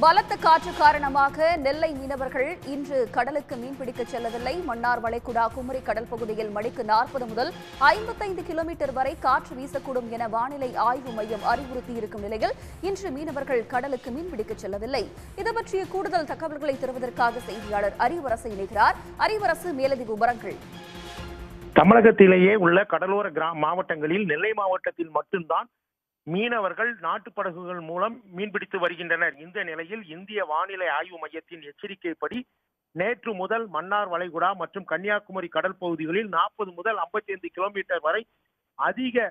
பலத்த காற்று காரணமாக நெல்லை மீனவர்கள் இன்று கடலுக்கு மீன்பிடிக்க செல்லவில்லை. மன்னார் வளைகுடா குமரி கடல் பகுதியில் மணிக்கு 40 முதல் 55 கிலோமீட்டர் வரை காற்று வீசக்கூடும் என வானிலை ஆய்வு மையம் அறிவுறுத்தியிருக்கும் நிலையில் இன்று மீனவர்கள் கடலுக்கு மீன்பிடிக்க செல்லவில்லை. இது பற்றிய கூடுதல் தகவல்களை தருவதற்காக செய்தியாளர் அறிவரசு இணைகிறார். அறிவரசு, மேலதிக விவரங்கள். தமிழகத்திலேயே உள்ள கடலோர மாவட்டங்களில் நெல்லை மாவட்டத்தில் மட்டும்தான் மீனவர்கள் நாட்டுப்படகுகள் மூலம் மீன்பிடித்து வருகின்றனர். இந்த நிலையில் இந்திய வானிலை ஆய்வு மையத்தின் எச்சரிக்கைப்படி நேற்று முதல் மன்னார் வளைகுடா மற்றும் கன்னியாகுமரி கடல் பகுதிகளில் 40 முதல் 55 கிலோமீட்டர் வரை அதிக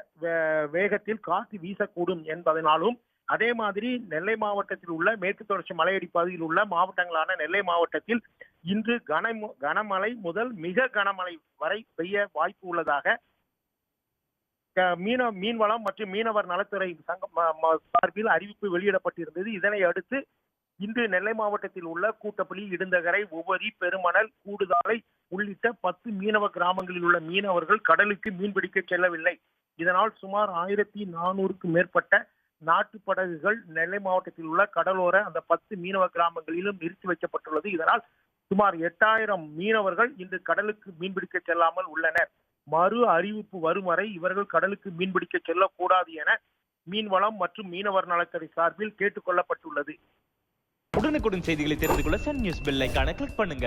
வேகத்தில் காற்று வீசக்கூடும் என்பதனாலும், அதே மாதிரி நெல்லை மாவட்டத்தில் உள்ள மேற்கு தொடர்ச்சி மலையடி பகுதியில் உள்ள மாவட்டங்களான நெல்லை மாவட்டத்தில் இன்று கனமழை முதல் மிக கனமழை வரை பெய்ய வாய்ப்பு உள்ளதாக மீன்வளம் மற்றும் மீனவர் நலத்துறை சார்பில் அறிவிப்பு வெளியிடப்பட்டிருந்தது. இதனை அடுத்து இன்று நெல்லை மாவட்டத்தில் உள்ள கூட்டப்பள்ளி, இடுந்தகரை, உவரி, பெருமணல், கூடுதாலை உள்ளிட்ட 10 மீனவ கிராமங்களில் உள்ள மீனவர்கள் கடலுக்கு மீன்பிடிக்க செல்லவில்லை. இதனால் சுமார் 1400க்கும் மேற்பட்ட நாட்டு படகுகள் நெல்லை மாவட்டத்தில் உள்ள கடலோர அந்த 10 மீனவ கிராமங்களிலும் நிறுத்தி வைக்கப்பட்டுள்ளது. இதனால் சுமார் 8000 மீனவர்கள் இன்று கடலுக்கு மீன்பிடிக்க செல்லாமல் உள்ளனர். மறு அறிவிப்பு வரும் வரை இவர்கள் கடலுக்கு மீன்பிடிக்க செல்லக்கூடாது என மீன்வளம் மற்றும் மீனவர் நலத்துறை சார்பில் கேட்டுக் கொள்ளப்பட்டுள்ளது. உடனுக்குடன் செய்திகளை தெரிந்து கொள்ள சன் நியூஸ் பெல் ஐகானை கிளிக் பண்ணுங்க.